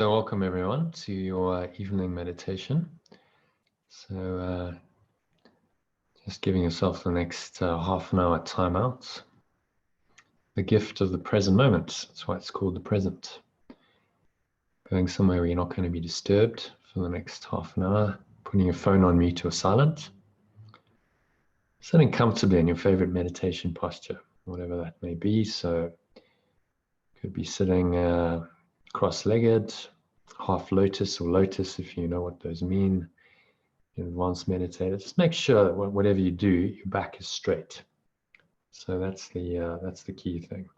So welcome everyone to your evening meditation. So just giving yourself the next half an hour timeout. The gift of the present moment. That's why it's called the present. Going somewhere where you're not going to be disturbed for the next half an hour. Putting your phone on mute or silent. Sitting comfortably in your favorite meditation posture, whatever that may be. So could be sitting cross-legged, half lotus or lotus if you know what those mean. Advanced meditator, just make sure that whatever you do, your back is straight. So that's the key thing.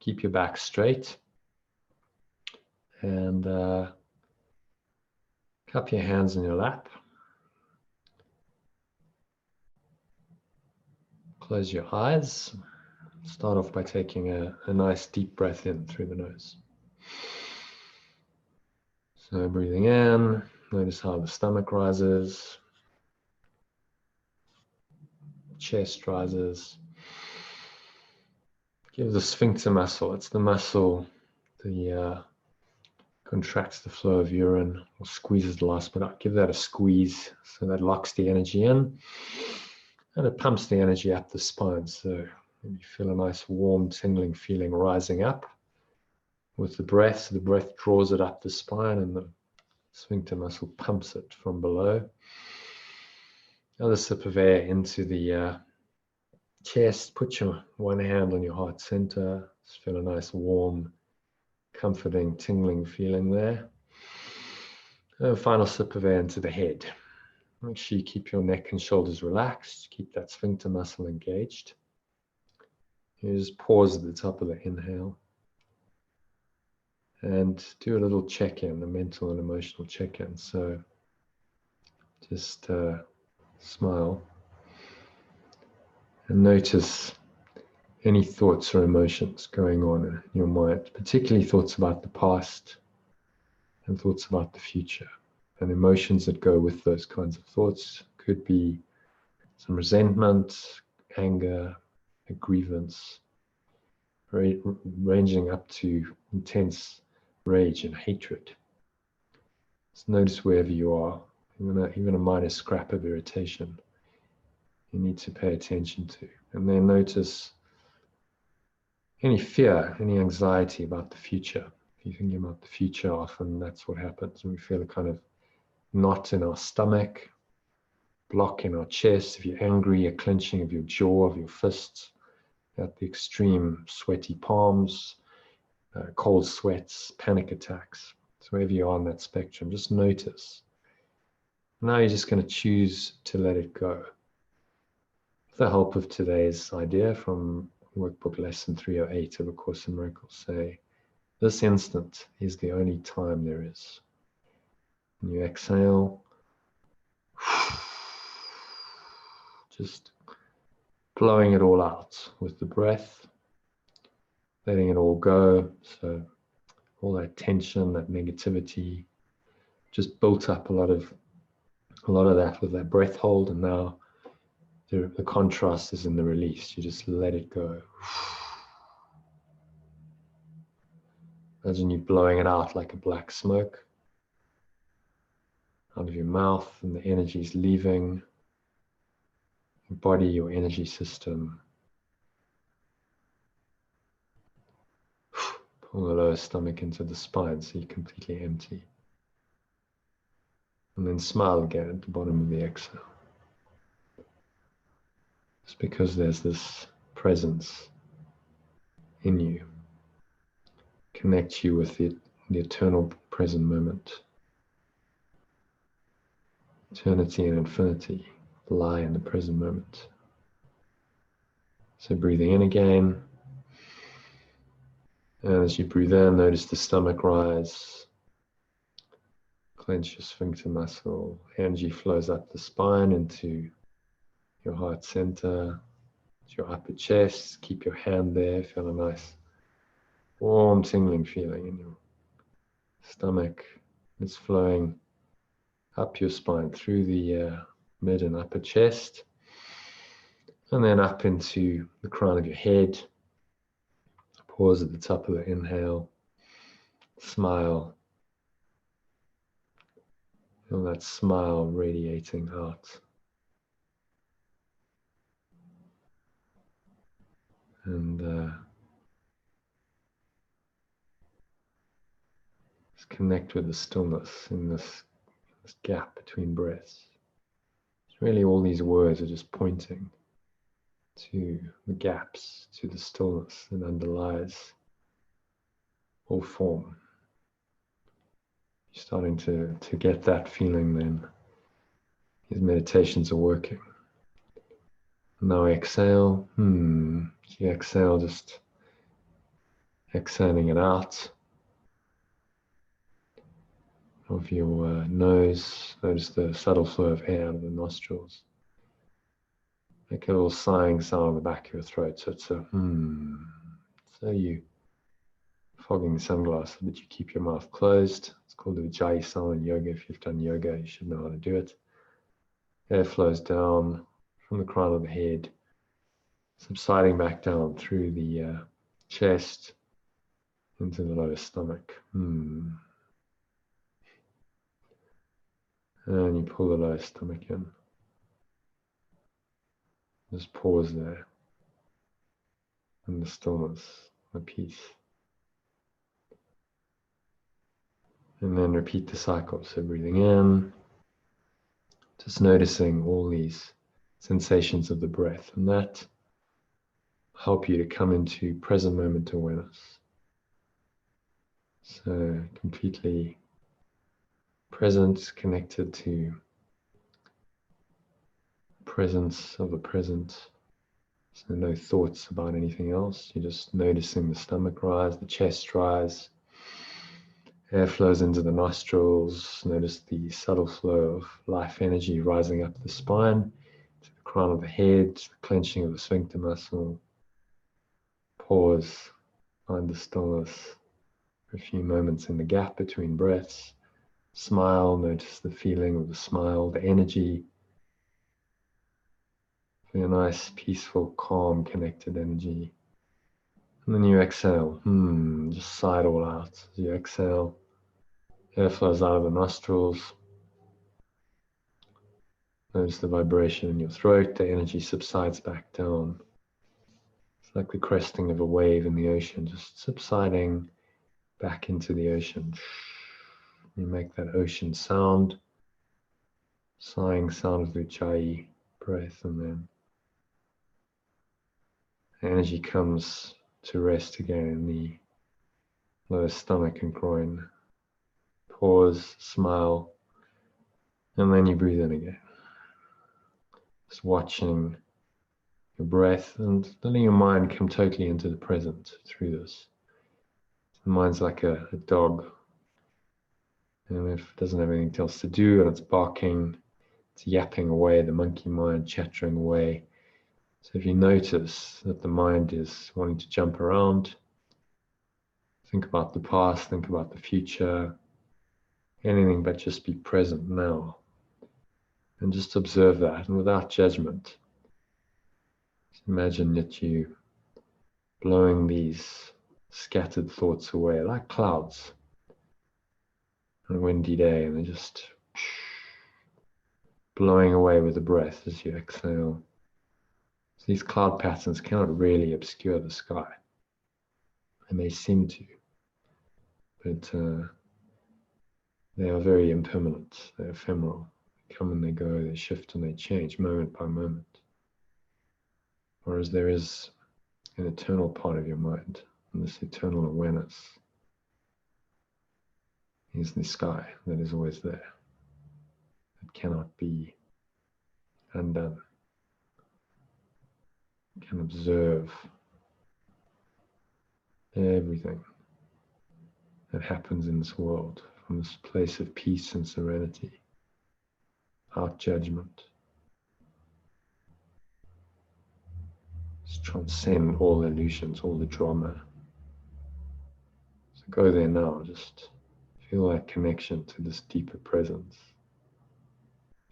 Keep your back straight, and cup your hands in your lap. Close your eyes. Start off by taking a nice deep breath in through the nose. So breathing in, notice how the stomach rises, chest rises. Give the sphincter muscle, it's the muscle that contracts the flow of urine or squeezes the last bit out. Give that a squeeze so that locks the energy in and it pumps the energy up the spine. So you feel a nice warm tingling feeling rising up with the breath. So the breath draws it up the spine and the sphincter muscle pumps it from below. Another sip of air into the chest. Put your one hand on your heart center. Just feel a nice warm, comforting, tingling feeling there. And a final sip of air into the head. Make sure you keep your neck and shoulders relaxed. Keep that sphincter muscle engaged. You just pause at the top of the inhale. And do a little check-in, a mental and emotional check-in. So just smile. And notice any thoughts or emotions going on in your mind, particularly thoughts about the past and thoughts about the future. And emotions that go with those kinds of thoughts could be some resentment, anger, a grievance, ranging up to intense rage and hatred. Just notice wherever you are, even a minor scrap of irritation, you need to pay attention to. And then notice any fear, any anxiety about the future. If you're thinking about the future, often that's what happens. And we feel a kind of knot in our stomach, block in our chest. If you're angry, a clenching of your jaw, of your fists, at the extreme, sweaty palms, cold sweats, panic attacks. So wherever you are on that spectrum, just notice. Now you're just going to choose to let it go. With the help of today's idea from Workbook Lesson 308 of A Course in Miracles, say, this instant is the only time there is. And you exhale, just blowing it all out with the breath, letting it all go. So all that tension, that negativity, just built up a lot of that with that breath hold, and now the contrast is in the release. You just let it go. Imagine you blowing it out like a black smoke out of your mouth, and the energy is leaving your body, your energy system. Pull the lower stomach into the spine so you're completely empty. And then smile again at the bottom of the exhale. Just because there's this presence in you, connect you with the eternal present moment. Eternity and infinity lie in the present moment. So breathing in again. And as you breathe in, notice the stomach rise. Clench your sphincter muscle. Energy flows up the spine into your heart center, your upper chest. Keep your hand there. Feel a nice warm tingling feeling in your stomach. It's flowing up your spine through the mid and upper chest, and then up into the crown of your head. Pause at the top of the inhale. Smile. Feel that smile radiating out. And just connect with the stillness in this gap between breaths. It's really all these words are just pointing to the gaps, to the stillness that underlies all form. You're starting to get that feeling then. These meditations are working. Now exhale. You exhale, just exhaling it out of your nose. Notice the subtle flow of air out of the nostrils. Make a little sighing sound in the back of your throat. So it's a So you fogging the sunglasses, but you keep your mouth closed. It's called the Ujjayi sound in yoga. If you've done yoga, you should know how to do it. Air flows down from the crown of the head, subsiding back down through the chest into the lower stomach. And you pull the lower stomach in. Just pause there in the stillness, the peace. And then repeat the cycle. So breathing in, just noticing all these sensations of the breath, and that help you to come into present moment awareness. So completely present, connected to presence of the present. So no thoughts about anything else. You're just noticing the stomach rise, the chest rise. Air flows into the nostrils. Notice the subtle flow of life energy rising up the spine, to the crown of the head, the clenching of the sphincter muscle. Pause, find the stillness for a few moments in the gap between breaths. Smile, notice the feeling of the smile, the energy. Feel a nice, peaceful, calm, connected energy. And then you exhale. Just sigh it all out. As you exhale, air flows out of the nostrils. Notice the vibration in your throat. The energy subsides back down. It's like the cresting of a wave in the ocean, just subsiding back into the ocean. You make that ocean sound, sighing sound of the Ujjayi breath, and then energy comes to rest again in the lower stomach and groin. Pause, smile, and then you breathe in again. Just watching your breath and letting your mind come totally into the present through this. The mind's like a dog, and if it doesn't have anything else to do and it's barking, it's yapping away, the monkey mind chattering away. So if you notice that the mind is wanting to jump around, think about the past, think about the future, anything but just be present now. And just observe that, and without judgment. Just imagine that you blowing these scattered thoughts away like clouds on a windy day, and they're just blowing away with the breath as you exhale. So these cloud patterns cannot really obscure the sky. They may seem to, but they are very impermanent. They're ephemeral. They come and they go, they shift and they change moment by moment. Whereas there is an eternal part of your mind, and this eternal awareness is the sky that is always there. It cannot be undone. You can observe everything that happens in this world from this place of peace and serenity, without judgment. Just transcend all illusions, all the drama. So go there now, just feel that connection to this deeper presence.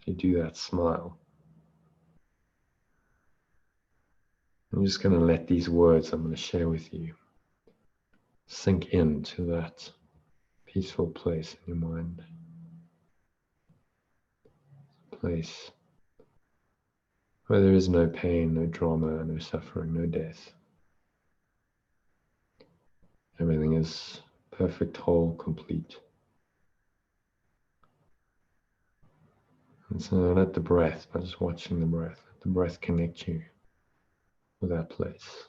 If you do that, smile. I'm just going to let these words I'm going to share with you sink into that peaceful place in your mind. place where there is no pain, no drama, no suffering, no death. Everything is perfect, whole, complete. And so let the breath, by just watching the breath connect you with that place.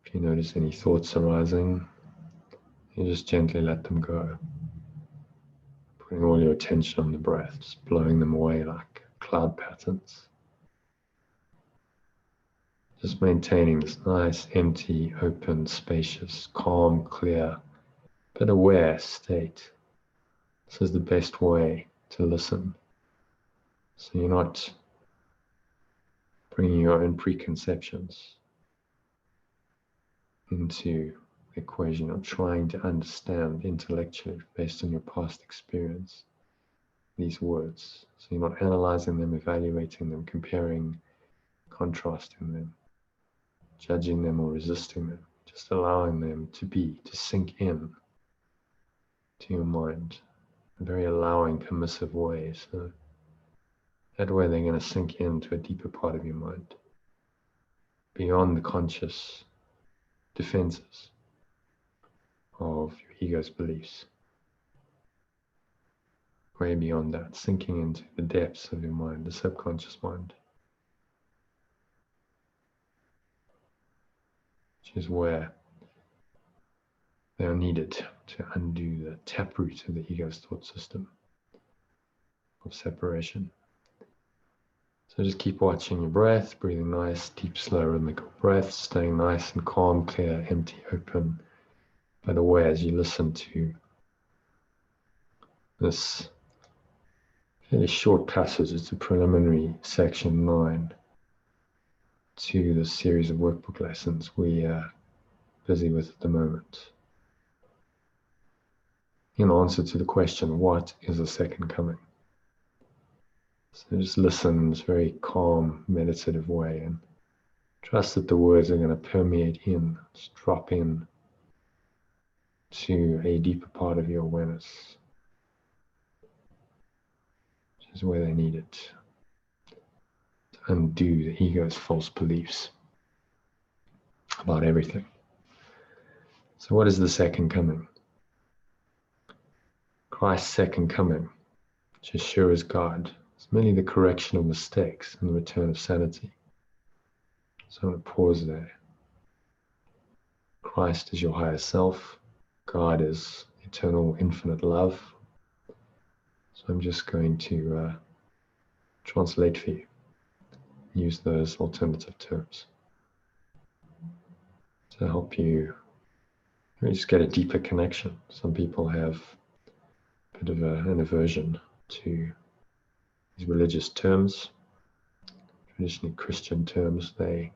If you notice any thoughts arising, you just gently let them go. Putting all your attention on the breath, just blowing them away like cloud patterns. Just maintaining this nice, empty, open, spacious, calm, clear, but aware state. This is the best way to listen. So you're not bringing your own preconceptions into the equation or trying to understand intellectually based on your past experience these words. So you're not analyzing them, evaluating them, comparing, contrasting them, judging them or resisting them, just allowing them to be, to sink in to your mind in a very allowing, permissive way. So that way they're going to sink into a deeper part of your mind, beyond the conscious defenses of your ego's beliefs. Way beyond that, sinking into the depths of your mind, the subconscious mind, which is where they are needed to undo the taproot of the ego's thought system of separation. So just keep watching your breath, breathing nice, deep, slow, rhythmical breaths, staying nice and calm, clear, empty, open, but aware as you listen to this fairly short passage. It's a preliminary section 9 to the series of workbook lessons we are busy with at the moment. In answer to the question, what is the second coming? So just listen in this very calm, meditative way and trust that the words are going to permeate in, just drop in to a deeper part of your awareness, which is where they need it, to undo the ego's false beliefs about everything. So what is the second coming? Christ's second coming, which is sure as God, is merely the correction of mistakes and the return of sanity. So I'm going to pause there. Christ is your higher self. God is eternal, infinite love. So I'm just going to translate for you. Use those alternative terms to help you really just get a deeper connection. Some people have a bit of an aversion to these religious terms, traditionally Christian terms. They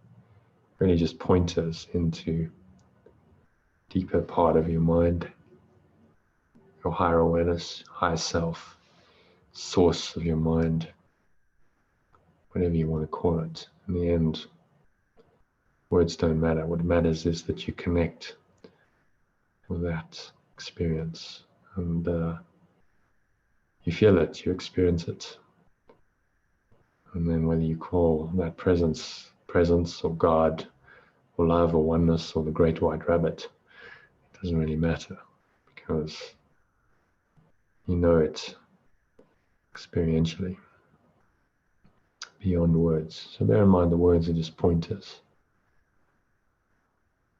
really just point us into deeper part of your mind, your higher awareness, higher self, source of your mind, whatever you want to call it. In the end, words don't matter. What matters is that you connect with that experience and you feel it, you experience it. And then whether you call that presence or God or love or oneness or the great white rabbit, it doesn't really matter because you know it experientially beyond words. So bear in mind the words are just pointers.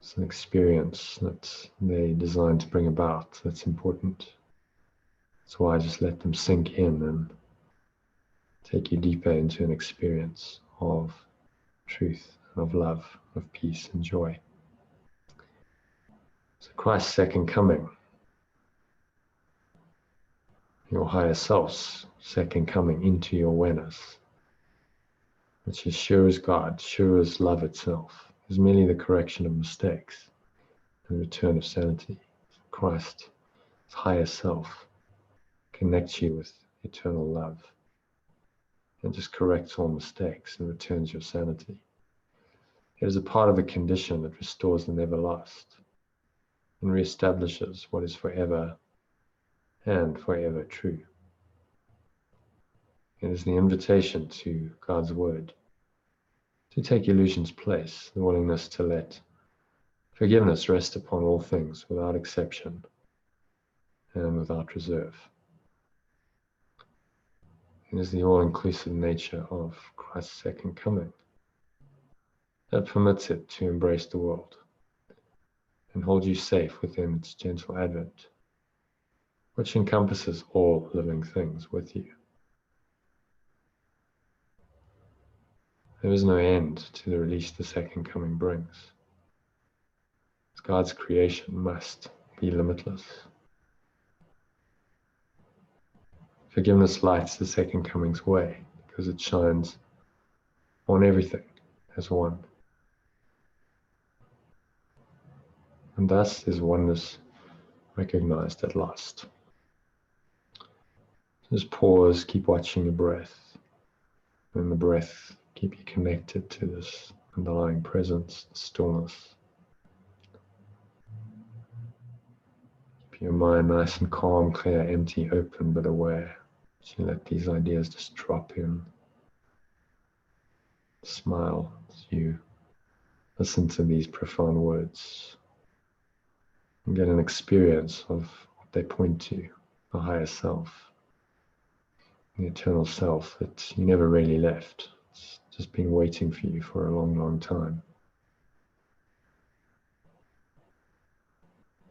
It's an experience that they're designed to bring about that's important. That's why I just let them sink in and take you deeper into an experience of truth, of love, of peace and joy. So Christ's second coming, your higher self's second coming into your awareness, which is sure as God, sure as love itself, is merely the correction of mistakes and return of sanity. Christ's higher self connects you with eternal love and just corrects all mistakes and returns your sanity. It is a part of the condition that restores the never lost and reestablishes what is forever and forever true. It is the invitation to God's word to take illusion's place, the willingness to let forgiveness rest upon all things without exception and without reserve. It is the all-inclusive nature of Christ's second coming that permits it to embrace the world and hold you safe within its gentle advent, which encompasses all living things with you. There is no end to the release the second coming brings. God's creation must be limitless. Forgiveness lights the second coming's way because it shines on everything as one. And thus is oneness recognized at last. Just pause, keep watching your breath. And the breath, keep you connected to this underlying presence, stillness. Keep your mind nice and calm, clear, empty, open, but aware. So you let these ideas just drop in. Smile as you listen to these profound words. And get an experience of what they point to, the higher self, the eternal self that you never really left. It's just been waiting for you for a long, long time.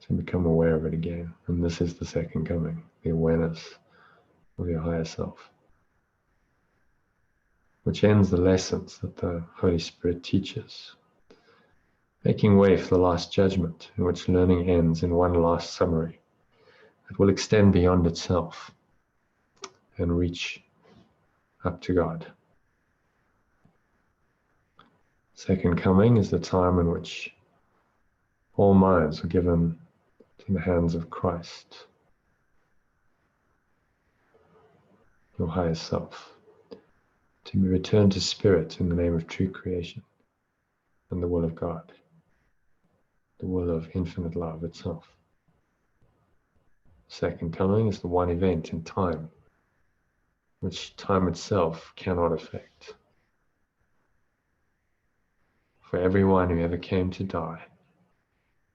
So become aware of it again. And this is the second coming, the awareness of your higher self, which ends the lessons that the Holy Spirit teaches, making way for the last judgment, in which learning ends in one last summary that will extend beyond itself and reach up to God. Second coming is the time in which all minds are given to the hands of Christ, your higher self, to be returned to spirit in the name of true creation and the will of God, the will of infinite love itself. Second coming is the one event in time which time itself cannot affect. For everyone who ever came to die,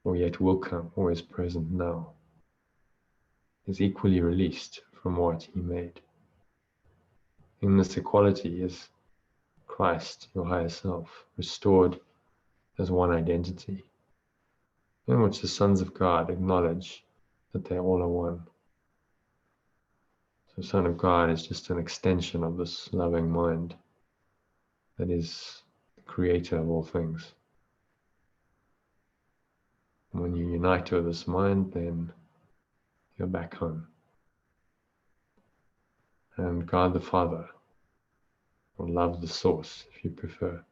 or yet will come, or is present now, is equally released from what he made. In this equality is Christ, your higher self, restored as one identity, in which the sons of God acknowledge that they all are one. So Son of God is just an extension of this loving mind that is the creator of all things. And when you unite with this mind, then you're back home. And God the Father, or love the source if you prefer,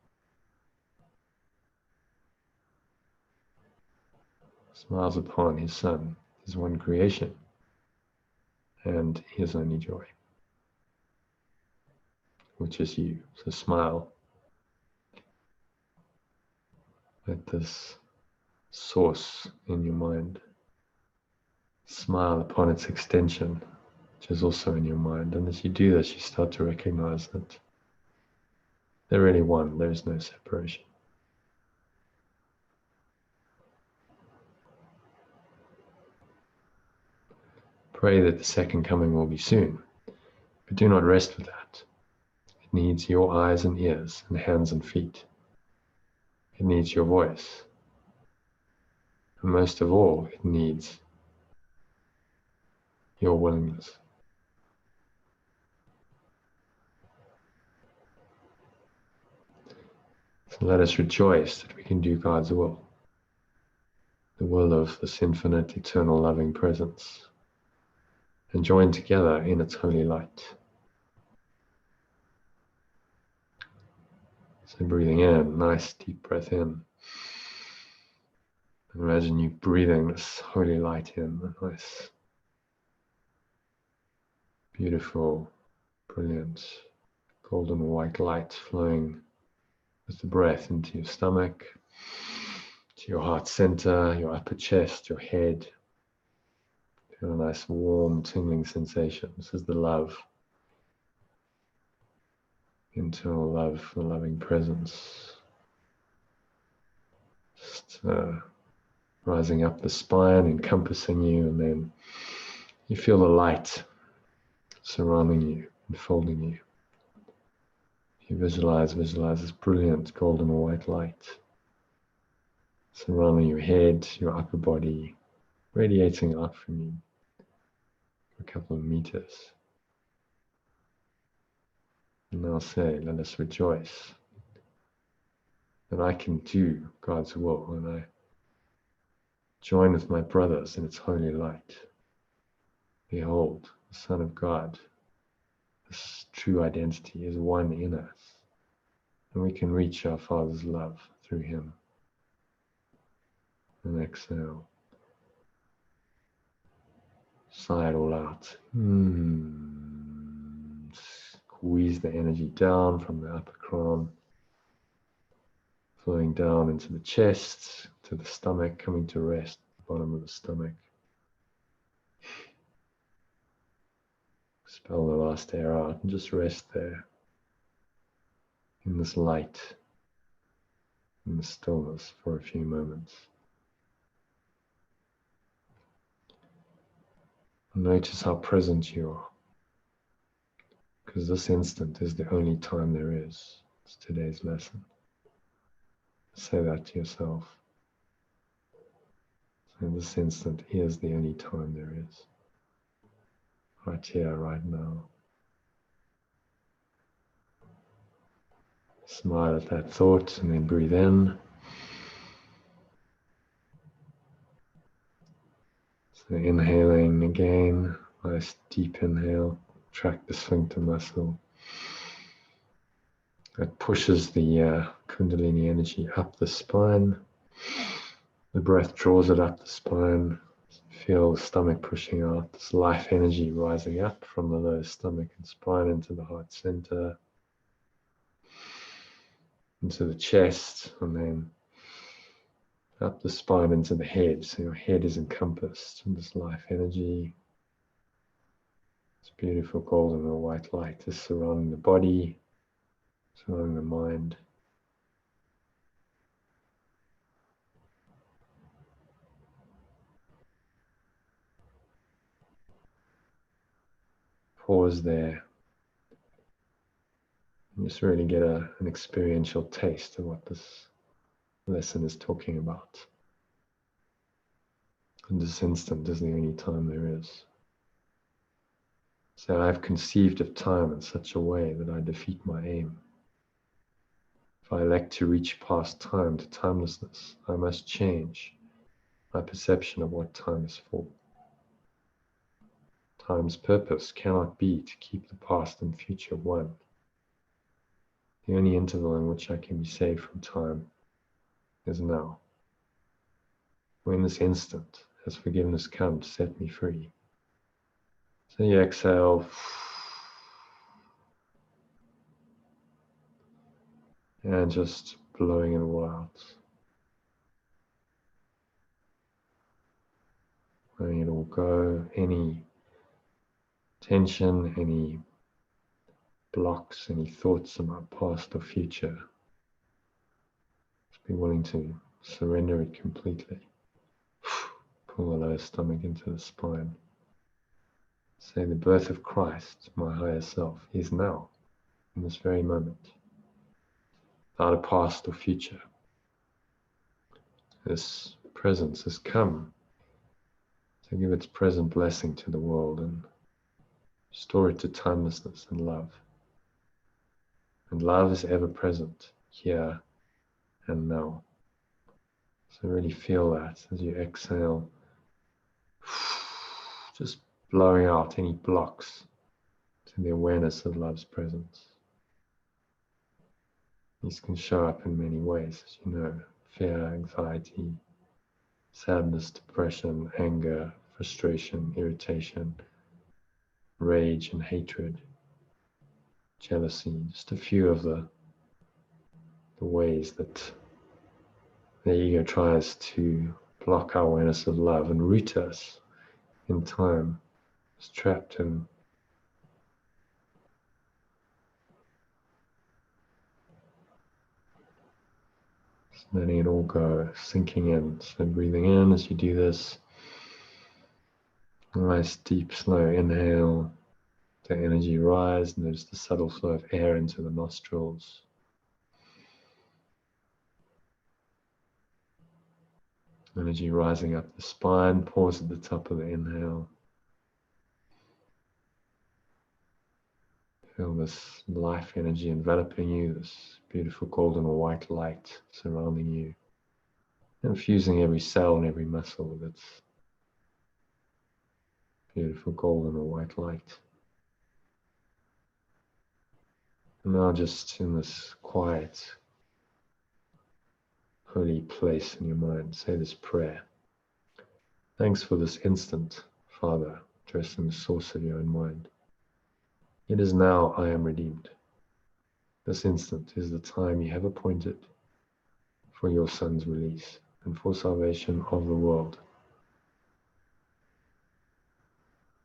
smiles upon his Son, his one creation, and his only joy, which is you. So smile at this source in your mind. Smile upon its extension, which is also in your mind. And as you do this, you start to recognize that they're really one. There is no separation. Pray that the second coming will be soon, but do not rest with that. It needs your eyes and ears and hands and feet. It needs your voice. And most of all, it needs your willingness. So let us rejoice that we can do God's will, the will of this infinite, eternal, loving presence, and join together in its holy light. So breathing in, nice deep breath in. Imagine you breathing this holy light in, a nice, beautiful, brilliant, golden white light flowing with the breath into your stomach, to your heart center, your upper chest, your head. Feel a nice warm tingling sensation. This is the love internal love, the loving presence. Just rising up the spine, encompassing you, and then you feel the light surrounding you, enfolding you. You visualize this brilliant golden white light surrounding your head, your upper body, radiating out from you for a couple of meters. And now say, let us rejoice that I can do God's will and I join with my brothers in its holy light. Behold, the Son of God, this true identity is one in us, and we can reach our Father's love through him. And exhale. Sigh it all out. Squeeze the energy down from the upper crown, flowing down into the chest, to the stomach, coming to rest at the bottom of the stomach. Expel the last air out and just rest there in this light, in the stillness for a few moments. Notice how present you are, because this instant is the only time there is. It's today's lesson. Say that to yourself. So this instant is the only time there is. Right here, right now. Smile at that thought and then breathe in. So inhaling again, nice deep inhale. Track the sphincter muscle. That pushes the Kundalini energy up the spine. The breath draws it up the spine. Feel the stomach pushing out. This life energy rising up from the lower stomach and spine into the heart center, into the chest, and then up the spine into the head. So your head is encompassed in this life energy. This beautiful golden or white light is surrounding the body, surrounding the mind. Pause there. And just really get an experiential taste of what this lesson is talking about. And this instant is the only time there is. So I've conceived of time in such a way that I defeat my aim. If I elect to reach past time to timelessness, I must change my perception of what time is for. Time's purpose cannot be to keep the past and future one. The only interval in which I can be saved from time is now. When this instant has forgiveness come to set me free. So you exhale. And just blowing it all out. Letting it all go. Any tension, any blocks, any thoughts about past or future. Just be willing to surrender it completely. Pull the lower stomach into the spine. Say the birth of Christ, my higher self, is now, in this very moment. Without a past or future. This presence has come to give its present blessing to the world and restore it to timelessness and love. And love is ever present, here and now. So really feel that as you exhale, just blowing out any blocks to the awareness of love's presence. These can show up in many ways, as you know: fear, anxiety, sadness, depression, anger, frustration, irritation, rage and hatred, jealousy, just a few of the ways that the ego tries to block our awareness of love and root us in time, as trapped in letting it all go, sinking in. So breathing in as you do this. Nice deep slow inhale. The energy rise. Notice the subtle flow of air into the nostrils. Energy rising up the spine. Pause at the top of the inhale. Feel this life energy enveloping you, this beautiful golden or white light surrounding you, infusing every cell and every muscle with its beautiful golden or white light. And now just in this quiet, holy place in your mind, say this prayer. Thanks for this instant, Father, addressing the source of your own mind. It is now I am redeemed. This instant is the time you have appointed for your Son's release and for salvation of the world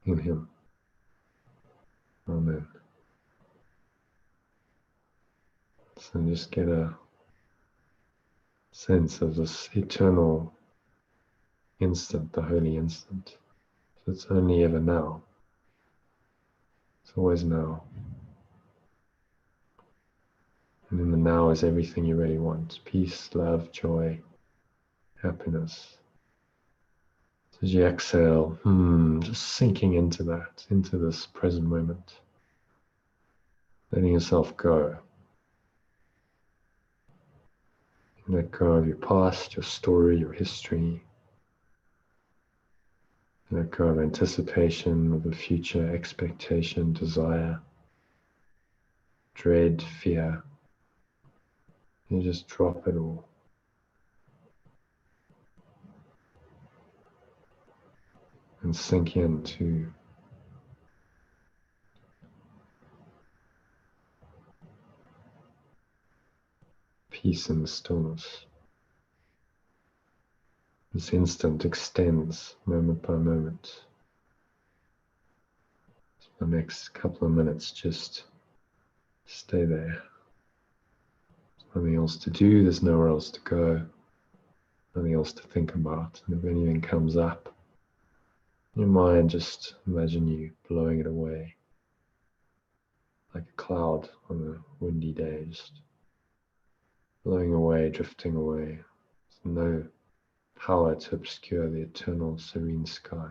in Him. Amen. So just get a sense of this eternal instant, the holy instant. So it's only ever now. It's always now. And in the now is everything you really want. Peace, love, joy, happiness. So as you exhale, just sinking into that, into this present moment. Letting yourself go. Let go of your past, your story, your history. Let go of anticipation of the future, expectation, desire, dread, fear. You just drop it all. And sink into peace and stillness. This instant extends moment by moment. For the next couple of minutes, just stay there. There's nothing else to do, there's nowhere else to go, nothing else to think about. And if anything comes up, in your mind, just imagine you blowing it away like a cloud on a windy day, just blowing away, drifting away. There's no power to obscure the eternal serene sky.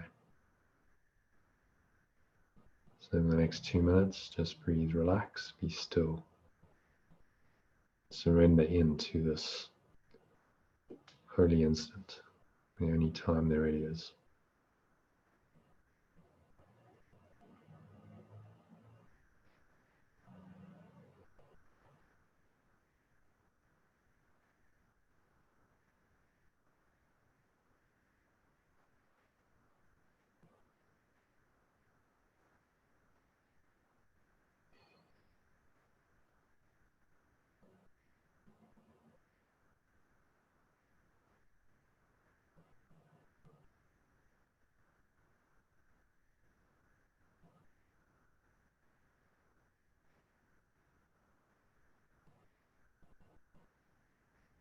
So in the next 2 minutes, just breathe, relax, be still. Surrender into this holy instant, the only time there really is.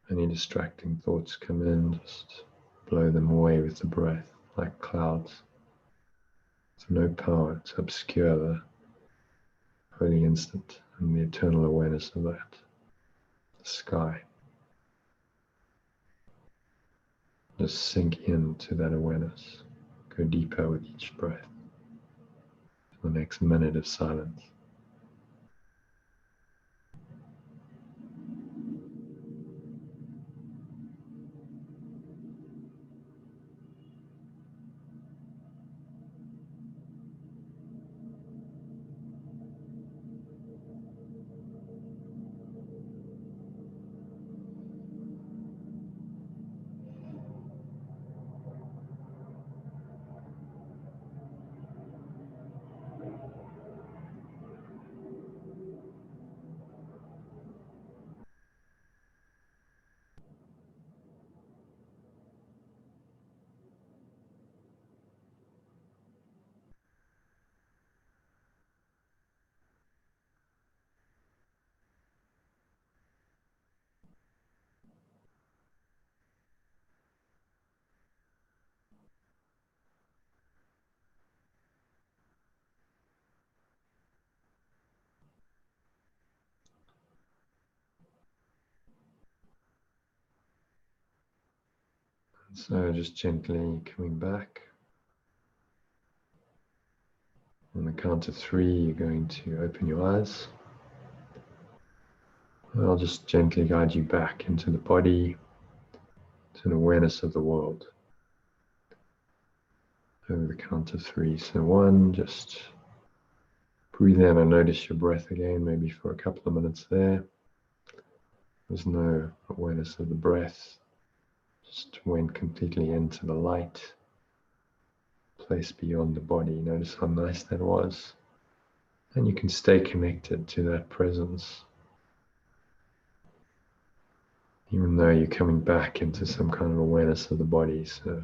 Any distracting thoughts come in, just blow them away with the breath, like clouds. There's no power to obscure the holy instant and the eternal awareness of that. The sky. Just sink into that awareness. Go deeper with each breath. For the next minute of silence. So just gently coming back. On the count of 3, you're going to open your eyes. I'll just gently guide you back into the body, to an awareness of the world. Over the count of 3. So 1, just breathe in and notice your breath again, maybe for a couple of minutes there. There's no awareness of the breath. Just went completely into the light, place beyond the body. Notice how nice that was. And you can stay connected to that presence, even though you're coming back into some kind of awareness of the body. So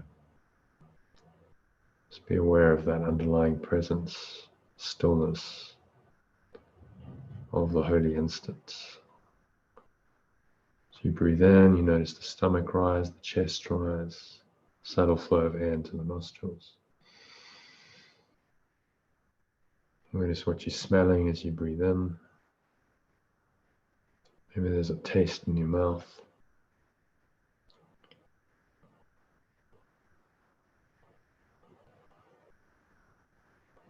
just be aware of that underlying presence, stillness of the holy instant. So you breathe in, you notice the stomach rise, the chest rise, subtle flow of air into the nostrils. Notice what you're smelling as you breathe in. Maybe there's a taste in your mouth.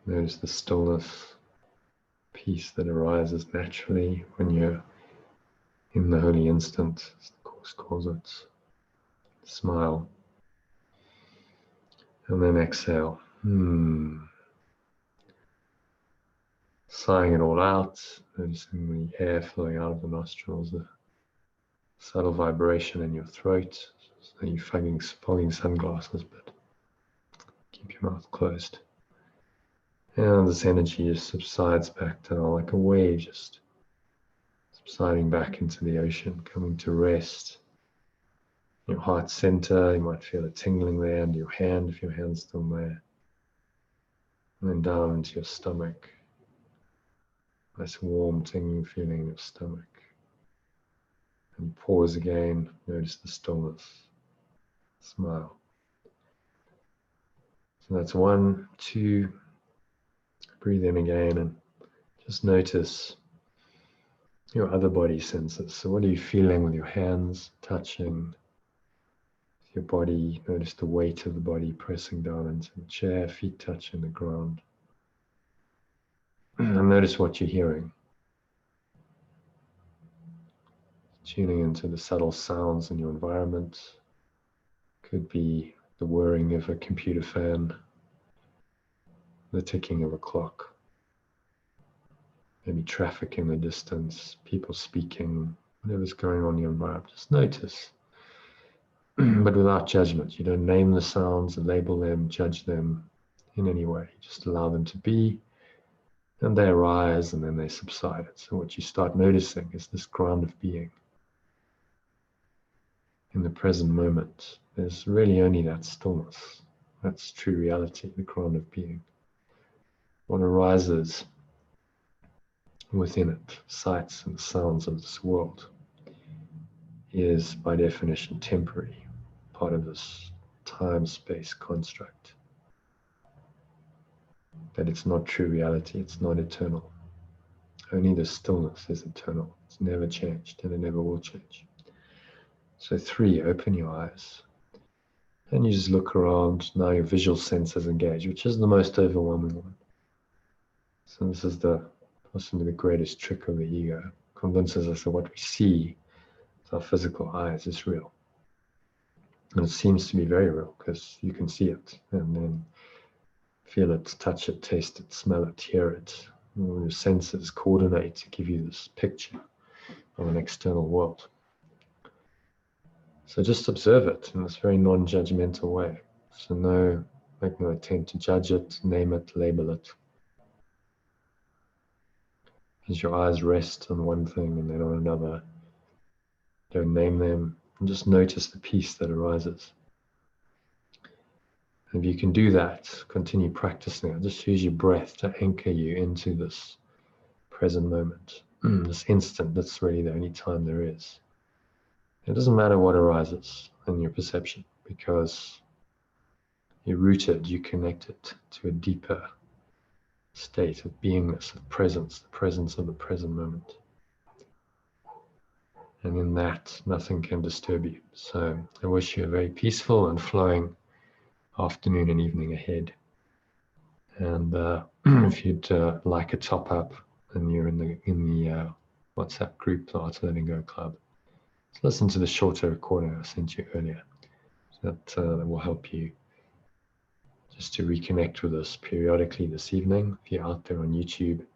Notice the stillness, peace that arises naturally when you're in the holy instant, as the Course calls it. Smile. And then exhale. Sighing it all out, noticing the air flowing out of the nostrils, the subtle vibration in your throat. So you're fogging sunglasses, but keep your mouth closed. And this energy just subsides back down like a wave, just subsiding back into the ocean, coming to rest. Your heart center, you might feel a tingling there under your hand if your hand's still there. And then down into your stomach. Nice warm tingling feeling in your stomach. And pause again, notice the stillness. Smile. So that's 1, 2. Breathe in again and just notice your other body senses. So what are you feeling with your hands touching your body? Notice the weight of the body pressing down into the chair, feet touching the ground. And notice what you're hearing. Tuning into the subtle sounds in your environment. Could be the whirring of a computer fan, the ticking of a clock, maybe traffic in the distance, people speaking, whatever's going on in your environment. Just notice, but without judgment. You don't name the sounds, label them, judge them in any way. Just allow them to be, and they arise and then they subside. So what you start noticing is this ground of being. In the present moment, there's really only that stillness. That's true reality, the ground of being. What arises within it, sights and sounds of this world, is by definition temporary, part of this time-space construct. That it's not true reality, it's not eternal. Only the stillness is eternal. It's never changed and it never will change. So 3, open your eyes. And you just look around. Now your visual senses engage, which is the most overwhelming one. So this is possibly the greatest trick of the ego. Convinces us that what we see with our physical eyes is real. And it seems to be very real because you can see it and then feel it, touch it, taste it, smell it, hear it. All your senses coordinate to give you this picture of an external world. So just observe it in this very non-judgmental way. So make no attempt to judge it, name it, label it. As your eyes rest on one thing and then on another, don't name them, and just notice the peace that arises. And if you can do that, continue practicing it. Just use your breath to anchor you into this present moment, this instant. That's really the only time there is. It doesn't matter what arises in your perception, because you're rooted, you're connected to a deeper state of beingness, of presence, the presence of the present moment. And in that, nothing can disturb you. So I wish you a very peaceful and flowing afternoon and evening ahead. And if you'd like a top up and you're in the WhatsApp group, the Art of Letting Go Club, listen to the shorter recording I sent you earlier. That will help you just to reconnect with us periodically this evening. If you're out there on YouTube, you'd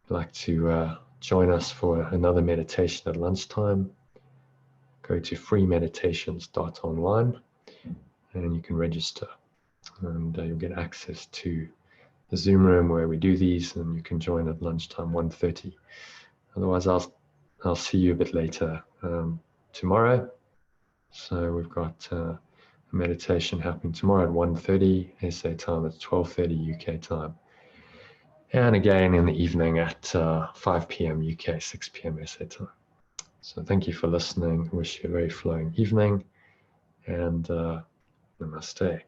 like to join us for another meditation at lunchtime, go to freemeditations.online and you can register. And you'll get access to the Zoom room where we do these, and you can join at lunchtime, 1:30. Otherwise, I'll see you a bit later tomorrow. So we've got a meditation happening tomorrow at 1:30 SA time, at 12:30 UK time. And again in the evening at 5 p.m. UK, 6 p.m. SA time. So thank you for listening. I wish you a very flowing evening, and namaste.